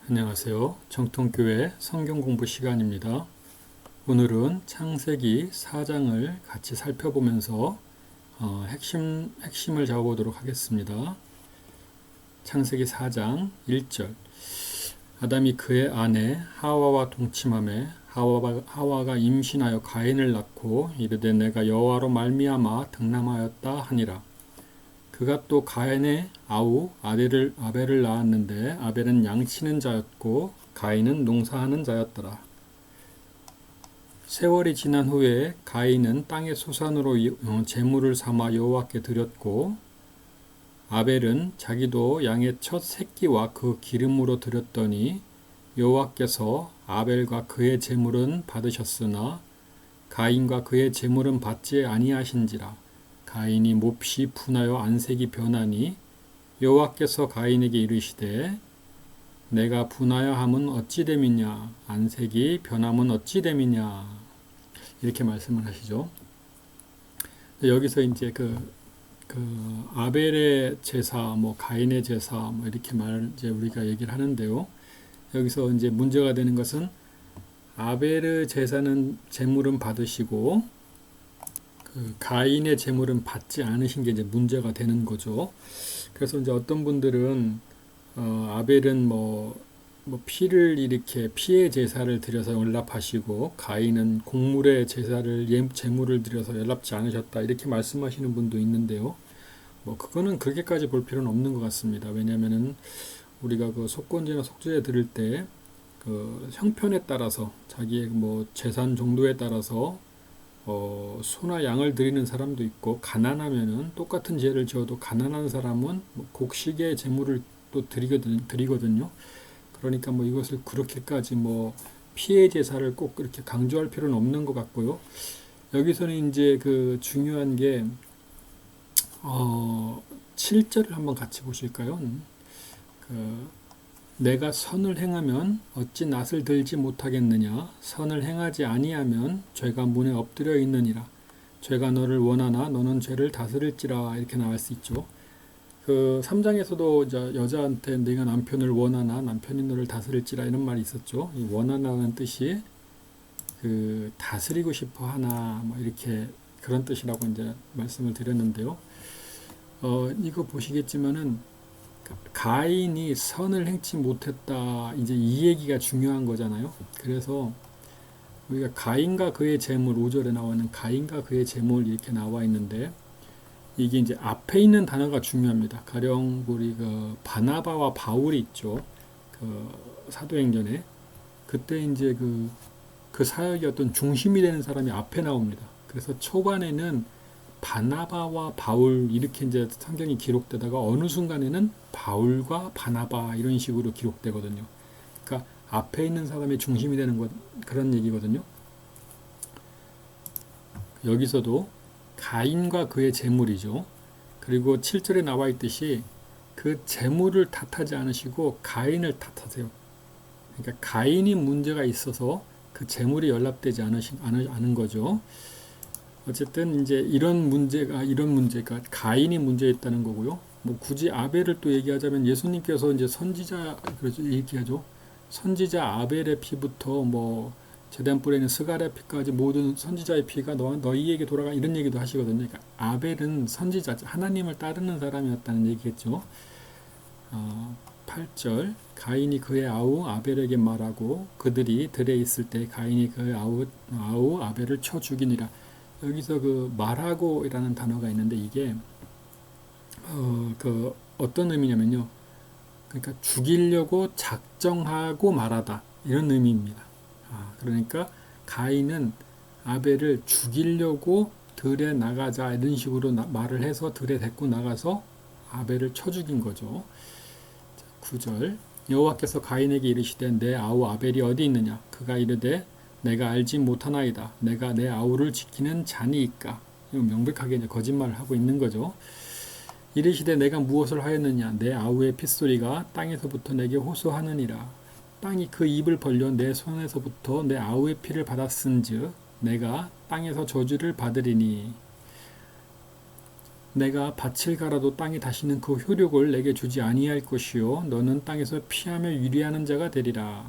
안녕하세요. 정통교회 성경공부 시간입니다. 오늘은 창세기 4장을 같이 살펴보면서 핵심을 잡아보도록 하겠습니다. 창세기 4장 1절. 아담이 그의 아내 하와와 동침하매 하와가 임신하여 가인을 낳고 이르되 내가 여호와로 말미암아 등남하였다 하니라. 그가 또 가인의 아우 아벨을 낳았는데 아벨은 양치는 자였고 가인은 농사하는 자였더라. 세월이 지난 후에 가인은 땅의 소산으로 제물을 삼아 여호와께 드렸고 아벨은 자기도 양의 첫 새끼와 그 기름으로 드렸더니 여호와께서 아벨과 그의 제물은 받으셨으나 가인과 그의 제물은 받지 아니하신지라. 가인이 몹시 분하여 안색이 변하니 여호와께서 가인에게 이르시되 내가 분하여 함은 어찌 됨이냐 안색이 변함은 어찌 됨이냐 이렇게 말씀을 하시죠. 여기서 이제 그 아벨의 제사, 가인의 제사, 이렇게 이제 우리가 얘기를 하는데요. 여기서 이제 문제가 되는 것은 아벨의 제사는 제물은 받으시고 가인의 제물은 받지 않으신 게 이제 문제가 되는 거죠. 그래서 이제 어떤 분들은 아벨은 피를 이렇게 피의 제사를 드려서 연락하시고 가인은 곡물의 제물을 드려서 연락지 않으셨다 이렇게 말씀하시는 분도 있는데요. 그거는 그렇게까지 볼 필요는 없는 것 같습니다. 왜냐하면은 우리가 그 속건제나 속죄제 드릴 때 그 형편에 따라서 자기의 재산 정도에 따라서 소나 양을 드리는 사람도 있고 가난하면은 똑같은 죄를 지어도 가난한 사람은 곡식의 제물을 또 드리거든요. 그러니까 이것을 그렇게까지 피해 제사를 꼭 그렇게 강조할 필요는 없는 것 같고요. 여기서는 이제 그 중요한 게 7절을 한번 같이 보실까요? 내가 선을 행하면 어찌 낯을 들지 못하겠느냐 선을 행하지 아니하면 죄가 문에 엎드려 있느니라. 죄가 너를 원하나 너는 죄를 다스릴지라 이렇게 나올 수 있죠. 그 3장에서도 여자한테 네가 남편을 원하나 남편이 너를 다스릴지라 이런 말이 있었죠. 이 원하나는 뜻이 그 다스리고 싶어 하나 이렇게 그런 뜻이라고 이제 말씀을 드렸는데요. 이거 보시겠지만은 가인이 선을 행치 못했다. 이제 이 얘기가 중요한 거잖아요. 그래서 우리가 가인과 그의 제물 5절에 나오는 가인과 그의 제물 이렇게 나와 있는데 이게 이제 앞에 있는 단어가 중요합니다. 가령 우리 그 바나바와 바울이 있죠. 그 사도행전에 그때 이제 그 사역의 어떤 중심이 되는 사람이 앞에 나옵니다. 그래서 초반에는 바나바와 바울 이렇게 이제 성경이 기록되다가 어느 순간에는 바울과 바나바 이런 식으로 기록되거든요. 그러니까 앞에 있는 사람이 중심이 되는 것 그런 얘기거든요. 여기서도 가인과 그의 제물이죠. 그리고 7절에 나와 있듯이 그 제물을 탓하지 않으시고 가인을 탓하세요. 그러니까 가인이 문제가 있어서 그 제물이 연락되지 않은 거죠. 어쨌든 이제 이런 문제가 가인이 문제였다는 거고요. 굳이 아벨을 또 얘기하자면 예수님께서 이제 선지자 그러죠 얘기하죠. 선지자 아벨의 피부터 제단 뿔에 있는 스갈의 피까지 모든 선지자의 피가 너희에게 돌아가 이런 얘기도 하시거든요. 그러니까 아벨은 선지자 하나님을 따르는 사람이었다는 얘기겠죠. 8절 가인이 그의 아우 아벨에게 말하고 그들이 들에 있을 때 가인이 그의 아우 아벨을 쳐 죽이니라. 여기서 그 말하고이라는 단어가 있는데 이게 어떤 의미냐면요. 그러니까 죽이려고 작정하고 말하다 이런 의미입니다. 그러니까 가인은 아벨을 죽이려고 들에 나가자 이런 식으로 말을 해서 들에 데리고 나가서 아벨을 쳐 죽인 거죠. 9절 여호와께서 가인에게 이르시되 내 아우 아벨이 어디 있느냐 그가 이르되 내가 알지 못하나이다. 내가 내 아우를 지키는 자니이까. 명백하게 이제 거짓말을 하고 있는 거죠. 이르시되 내가 무엇을 하였느냐. 내 아우의 핏소리가 땅에서부터 내게 호소하느니라. 땅이 그 입을 벌려 내 손에서부터 내 아우의 피를 받았은즉 내가 땅에서 저주를 받으리니. 내가 밭을 갈아도 땅이 다시는 그 효력을 내게 주지 아니할 것이요 너는 땅에서 피하며 유리하는 자가 되리라.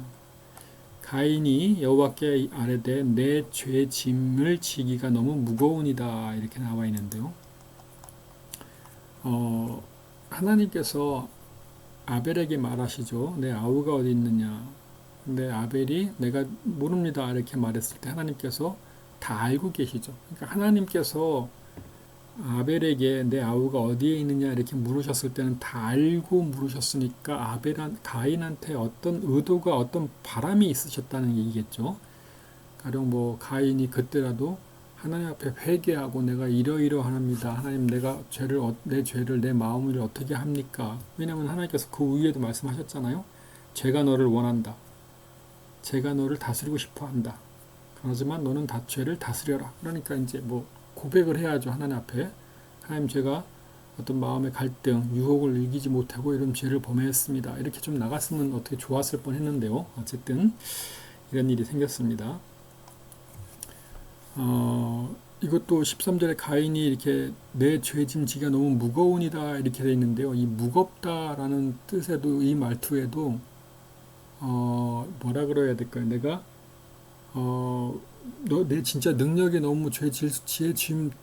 가인이 여호와께 아뢰되 내 죄 짐을 지기가 너무 무거우니이다 이렇게 나와 있는데요. 하나님께서 아벨에게 말하시죠. 내 아우가 어디 있느냐. 근데 아벨이 내가 모릅니다 이렇게 말했을 때 하나님께서 다 알고 계시죠. 그러니까 하나님께서 아벨에게 내 아우가 어디에 있느냐 이렇게 물으셨을 때는 다 알고 물으셨으니까 가인한테 어떤 의도가 어떤 바람이 있으셨다는 얘기겠죠. 가령 뭐 가인이 그때라도 하나님 앞에 회개하고 내가 이러이러합니다. 하나님 내 죄를 내 마음을 어떻게 합니까? 왜냐하면 하나님께서 그 위에도 말씀하셨잖아요. 죄가 너를 원한다. 죄가 너를 다스리고 싶어 한다. 하지만 너는 죄를 다스려라. 그러니까 이제 뭐 고백을 해야죠. 하나님 앞에. 하나님 제가 어떤 마음의 갈등, 유혹을 이기지 못하고 이런 죄를 범했습니다. 이렇게 좀 나갔으면 어떻게 좋았을 뻔했는데요. 어쨌든 이런 일이 생겼습니다. 이것도 13절에 가인이 이렇게 내 죄짐 지가 너무 무거우니다 이렇게 되어 있는데요. 이 무겁다라는 뜻에도 이 말투에도 뭐라 그래야 될까요? 내가 내 진짜 능력이 너무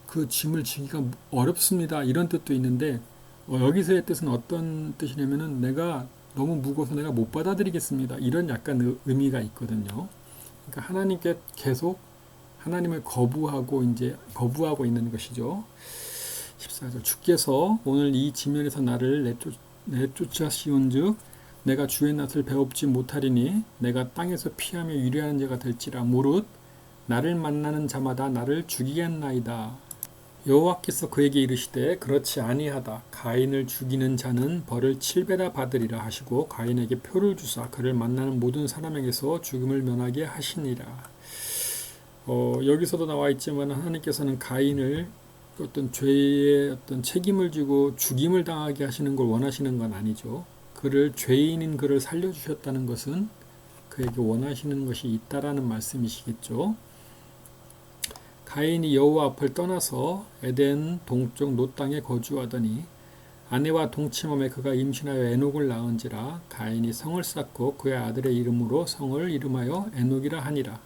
그 짐을 지기가 어렵습니다. 이런 뜻도 있는데 여기서의 뜻은 어떤 뜻이냐면은 내가 너무 무거워서 내가 못 받아들이겠습니다. 이런 약간 의미가 있거든요. 그러니까 하나님께 계속 하나님을 거부하고 있는 것이죠. 14절 주께서 오늘 이 지면에서 나를 내쫓으시온즉 내가 주의 낯을 배웁지 못하리니 내가 땅에서 피하며 유리하는 자가 될지라 무릇 나를 만나는 자마다 나를 죽이겠나이다. 여호와께서 그에게 이르시되 그렇지 아니하다. 가인을 죽이는 자는 벌을 7배나 받으리라 하시고 가인에게 표를 주사 그를 만나는 모든 사람에게서 죽음을 면하게 하시니라. 여기서도 나와 있지만 하나님께서는 가인을 어떤 죄의 어떤 책임을 지고 죽임을 당하게 하시는 걸 원하시는 건 아니죠. 죄인인 그를 살려주셨다는 것은 그에게 원하시는 것이 있다라는 말씀이시겠죠. 가인이 여호와 앞을 떠나서 에덴 동쪽 놋 땅에 거주하더니 아내와 동침함에 그가 임신하여 에녹을 낳은지라 가인이 성을 쌓고 그의 아들의 이름으로 성을 이름하여 에녹이라 하니라.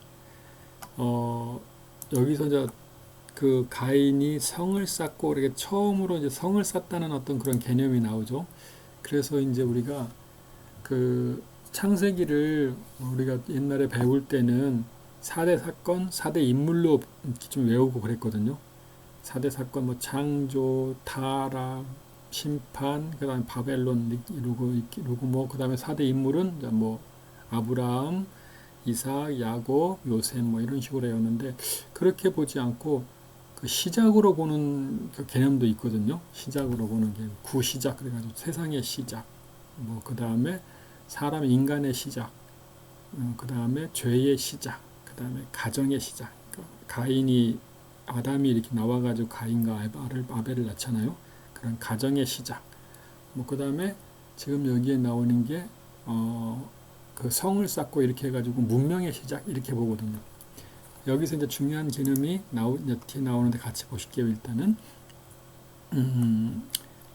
여기서 이제 그 가인이 성을 쌓고 이렇게 처음으로 이제 성을 쌓다는 어떤 그런 개념이 나오죠. 그래서 이제 우리가 그 창세기를 우리가 옛날에 배울 때는 4대 사건, 4대 인물로 좀 외우고 그랬거든요. 4대 사건, 뭐 창조, 타락, 심판, 그 다음에 바벨론 이루고 뭐 그 다음에 4대 인물은 뭐 아브라함, 이삭, 야곱, 요셉 뭐 이런 식으로 외웠는데 그렇게 보지 않고 그 시작으로 보는 그 개념도 있거든요. 시작으로 보는 게 구시작 그래가지고 세상의 시작, 뭐 그 다음에 인간의 시작, 그 다음에 죄의 시작, 그 다음에 가정의 시작. 그러니까 아담이 이렇게 나와가지고 가인과 아벨을 낳잖아요. 그런 가정의 시작. 뭐 그 다음에 지금 여기에 나오는 게 그 성을 쌓고 이렇게 해가지고 문명의 시작 이렇게 보거든요. 여기서 이제 중요한 개념이 뒤에 나오는데 같이 보실게요. 일단은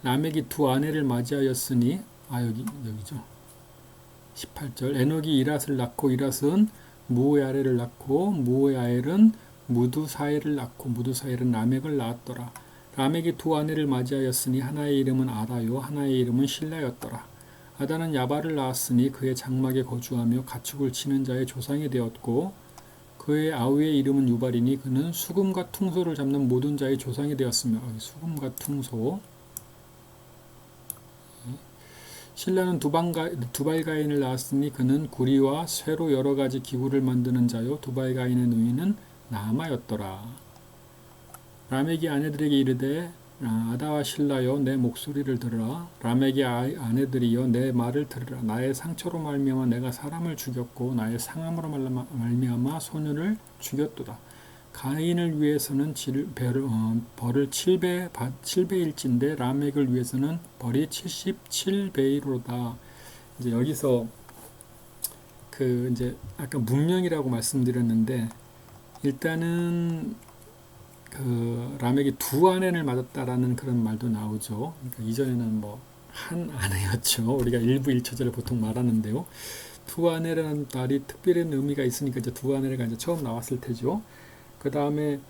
라멕이 두 아내를 맞이하였으니 여기죠. 18절 에녹이 이랏을 낳고 이랏은 무야레를 낳고 무야엘은 무두사엘을 낳고 무두사엘은 라멕을 낳았더라. 라멕이 두 아내를 맞이하였으니 하나의 이름은 아다요 하나의 이름은 실라였더라. 아다는 야발을 낳았으니 그의 장막에 거주하며 가축을 치는 자의 조상이 되었고 그의 아우의 이름은 유발이니 그는 수금과 퉁소를 잡는 모든 자의 조상이 되었으며 수금과 퉁소. 신라는 두발가인을 낳았으니 그는 구리와 쇠로 여러 가지 기구를 만드는 자요 두발가인의 누이는 나아마였더라. 라멕이 아내들에게 이르되 아다와 실라여 내 목소리를 들으라. 라멕의 아내들이여 내 말을 들으라. 나의 상처로 말미암아 내가 사람을 죽였고 나의 상함으로 말미암아 소년을 죽였도다. 가인을 위해서는 벌을 7배일진데 라멕을 위해서는 벌이 77배이로다. 이제 여기서 이제 아까 문명이라고 말씀드렸는데 일단은 그 라멕이 두 아내를 맞았다라는 그런 말도 나오죠. 그러니까 이전에는 뭐 한 아내였죠. 우리가 일부 일처제를 보통 말하는데요. 두 아내라는 말이 특별한 의미가 있으니까 이제 두 아내가 이제 처음 나왔을 테죠. 그 다음에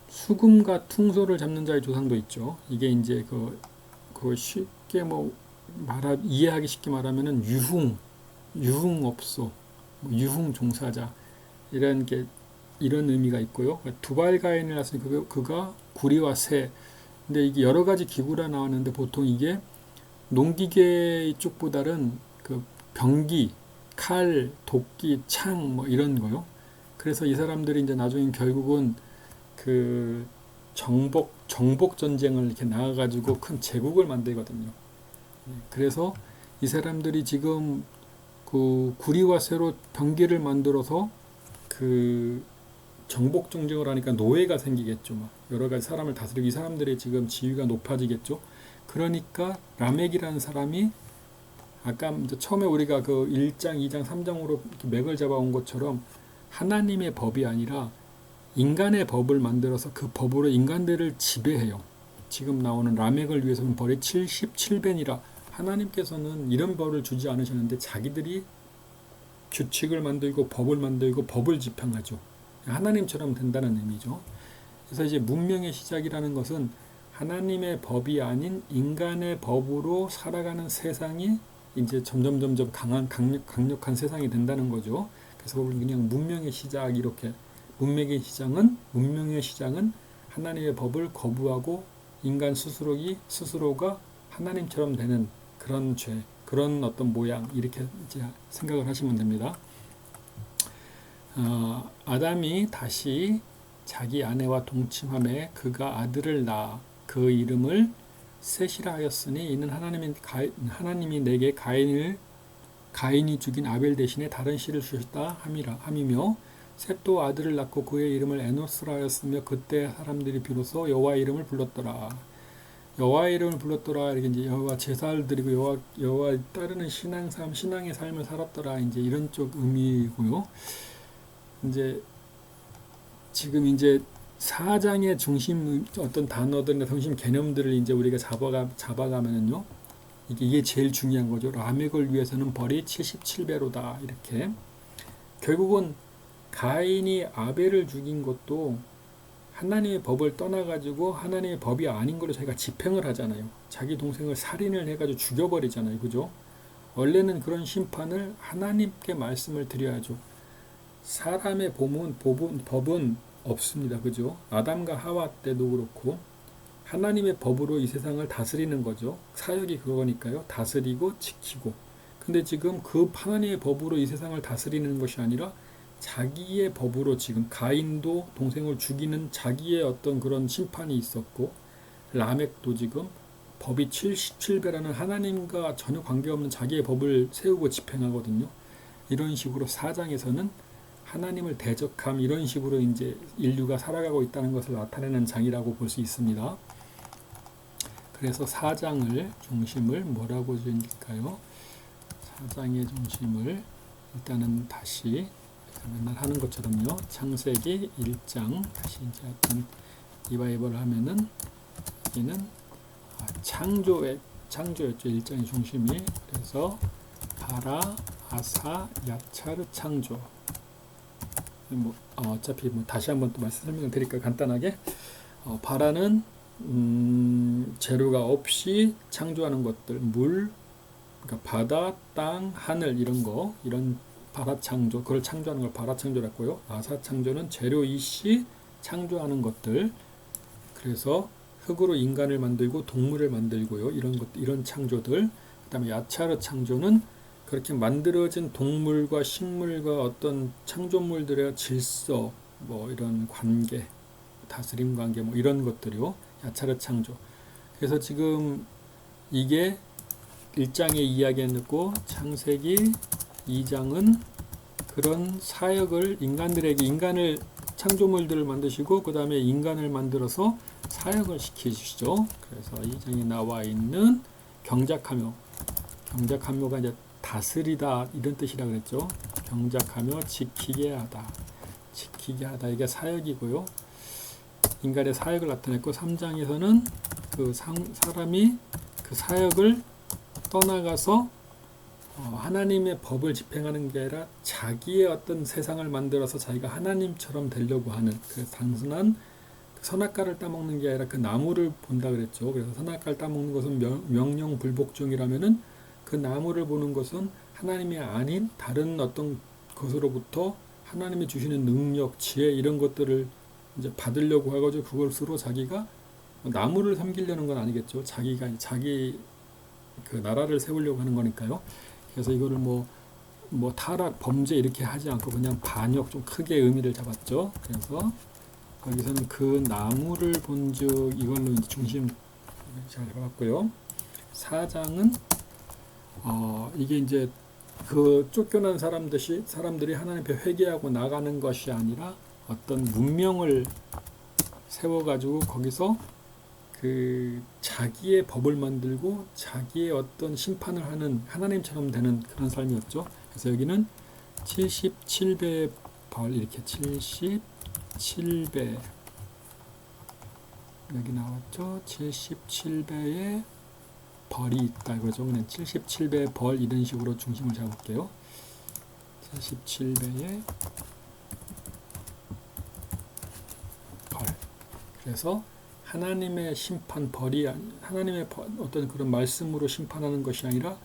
수금과 퉁소를 잡는 자의 조상도 있죠. 이게 이제 그 쉽게 뭐 이해하기 쉽게 말하면은 유흥업소, 유흥 종사자 이런 게 이런 의미가 있고요. 두발가인을 낳았으니 그가 구리와 새. 근데 이게 여러 가지 기구라 나왔는데 보통 이게 농기계 쪽보다는 그 병기, 칼, 도끼, 창 뭐 이런 거요. 그래서 이 사람들이 이제 나중에 결국은 그 정복 전쟁을 이렇게 나가가지고 큰 제국을 만들거든요. 그래서 이 사람들이 지금 그 구리와 쇠로 병기를 만들어서 그 정복 전쟁을 하니까 노예가 생기겠죠. 막 여러 가지 사람을 다스리고 이 사람들의 지금 지위가 높아지겠죠. 그러니까 라멕이라는 사람이 아까 이제 처음에 우리가 그 1장, 2장, 3장으로 맥을 잡아온 것처럼 하나님의 법이 아니라 인간의 법을 만들어서 그 법으로 인간들을 지배해요. 지금 나오는 라멕을 위해서는 벌이 77배니라. 하나님께서는 이런 벌을 주지 않으셨는데 자기들이 규칙을 만들고 법을 만들고 법을 집행하죠. 하나님처럼 된다는 의미죠. 그래서 이제 문명의 시작이라는 것은 하나님의 법이 아닌 인간의 법으로 살아가는 세상이 이제 점점 강력한 세상이 된다는 거죠. 그래서 그냥 문명의 시작 이렇게 문명의 시작은 하나님의 법을 거부하고 인간 스스로가 하나님처럼 되는 그런 죄, 그런 어떤 모양 이렇게 이제 생각을 하시면 됩니다. 아담이 다시 자기 아내와 동침함에 그가 아들을 낳아 그 이름을 셋이라 하였으니 이는 하나님이 내게 가인이 죽인 아벨 대신에 다른 씨를 주셨다 함이며 셋도 아들을 낳고 그의 이름을 에노스라 하였으며 그때 사람들이 비로소 여호와의 이름을 불렀더라. 여호와의 이름을 불렀더라. 이렇게 이제 여호와 제사를 드리고 여호와 따르는 신앙의 삶을 살았더라. 이제 이런 쪽 의미고요. 이제 지금 이제 4장의 중심 어떤 단어들이나 중심 개념들을 이제 우리가 잡아가면은요. 이게 제일 중요한 거죠. 라멕을 위해서는 벌이 77배로다. 이렇게. 결국은 가인이 아벨을 죽인 것도 하나님의 법을 떠나가지고 하나님의 법이 아닌 걸로 자기가 집행을 하잖아요. 자기 동생을 살인을 해가지고 죽여버리잖아요. 그죠? 원래는 그런 심판을 하나님께 말씀을 드려야죠. 사람의 법은 없습니다. 그죠? 아담과 하와 때도 그렇고 하나님의 법으로 이 세상을 다스리는 거죠. 사역이 그거니까요. 다스리고 지키고. 근데 지금 그 하나님의 법으로 이 세상을 다스리는 것이 아니라 자기의 법으로 지금 가인도 동생을 죽이는 자기의 어떤 그런 심판이 있었고 라멕도 지금 법이 77배라는 하나님과 전혀 관계없는 자기의 법을 세우고 집행하거든요. 이런 식으로 4장에서는 하나님을 대적함 이런 식으로 이제 인류가 살아가고 있다는 것을 나타내는 장이라고 볼 수 있습니다. 그래서 4장을 중심을 뭐라고 지을까요? 4장의 중심을 일단은 다시 맨날 하는 것처럼요. 창세기 1장 다시 이제 어떤 리바이벌을 하면은 여기는 창조였죠. 1장의 중심이. 그래서 바라, 아사, 야차르 창조. 어차피 다시 한번 또 설명을 드릴까요? 간단하게. 바라는 재료가 없이 창조하는 것들, 물, 그러니까 바다, 땅, 하늘 이런 거, 이런 바라 창조, 그걸 창조하는 걸 바라 창조라고요. 아사 창조는 재료 이시 창조하는 것들. 그래서 흙으로 인간을 만들고 동물을 만들고요. 이런 창조들. 그다음에 야차르 창조는 그렇게 만들어진 동물과 식물과 어떤 창조물들의 질서, 뭐 이런 관계, 다스림 관계, 뭐 이런 것들이요. 야차르 창조. 그래서 지금 이게 1장에 이야기해놓고 창세기 2장은 그런 사역을 인간을 창조물들을 만드시고 그 다음에 인간을 만들어서 사역을 시키시죠. 그래서 2장에 나와 있는 경작하며가 이제 다스리다 이런 뜻이라 그랬죠. 경작하며 지키게 하다 이게 사역이고요. 인간의 사역을 나타냈고 3장에서는 그 사람이 그 사역을 떠나가서 하나님의 법을 집행하는 게 아니라 자기의 어떤 세상을 만들어서 자기가 하나님처럼 되려고 하는 그 단순한 선악과를 따먹는 게 아니라 그 나무를 본다 그랬죠. 그래서 선악과를 따먹는 것은 명령불복종이라면은 그 나무를 보는 것은 하나님이 아닌 다른 어떤 것으로부터 하나님이 주시는 능력, 지혜 이런 것들을 이제 받으려고 하고 그것으로 자기가 나무를 섬기려는 건 아니겠죠. 자기 그 나라를 세우려고 하는 거니까요. 그래서 이거를 뭐 타락, 범죄 이렇게 하지 않고 그냥 반역 좀 크게 의미를 잡았죠. 그래서 여기서는 그 나무를 본즉 이걸로 이제 중심 잘 잡았고요. 4장은 이게 이제 그 쫓겨난 사람들이 하나님 앞에 회개하고 나가는 것이 아니라 어떤 문명을 세워가지고 거기서 그 자기의 법을 만들고 자기의 어떤 심판을 하는 하나님처럼 되는 그런 삶이었죠. 그래서 여기는 77배의 벌 이렇게 77배 여기 나왔죠. 77배의 벌이 있다 이거죠. 그냥 77배의 벌 이런 식으로 중심을 잡을게요. 77배의 벌. 그래서 하나님의 심판 벌이 하나님의 어떤 그런 말씀으로 심판하는 것이 아니라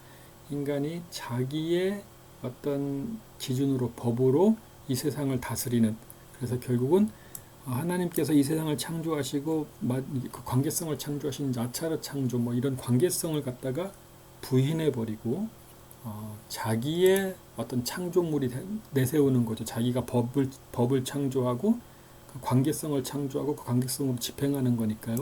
인간이 자기의 어떤 기준으로 법으로 이 세상을 다스리는 그래서 결국은 하나님께서 이 세상을 창조하시고 그 관계성을 창조하신 나차르 창조 뭐 이런 관계성을 갖다가 부인해 버리고 자기의 어떤 창조물이 내세우는 거죠. 자기가 법을 창조하고 그 관계성을 창조하고 그 관계성으로 집행하는 거니까요.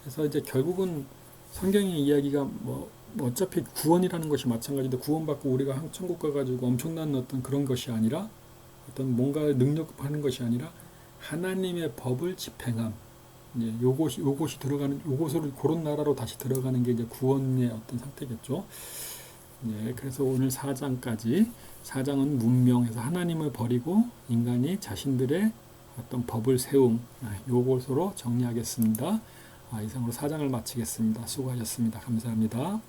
그래서 이제 결국은 성경의 이야기가 뭐 어차피 구원이라는 것이 마찬가지인데 구원받고 우리가 천국 가가지고 엄청난 어떤 그런 것이 아니라 어떤 뭔가 능력하는 것이 아니라 하나님의 법을 집행함. 이제 요것이 들어가는 요것으로 그런 나라로 다시 들어가는 게 이제 구원의 어떤 상태겠죠. 네, 그래서 오늘 4장까지 4장은 문명에서 하나님을 버리고 인간이 자신들의 어떤 법을 세움 요것으로 정리하겠습니다. 이상으로 4장을 마치겠습니다. 수고하셨습니다. 감사합니다.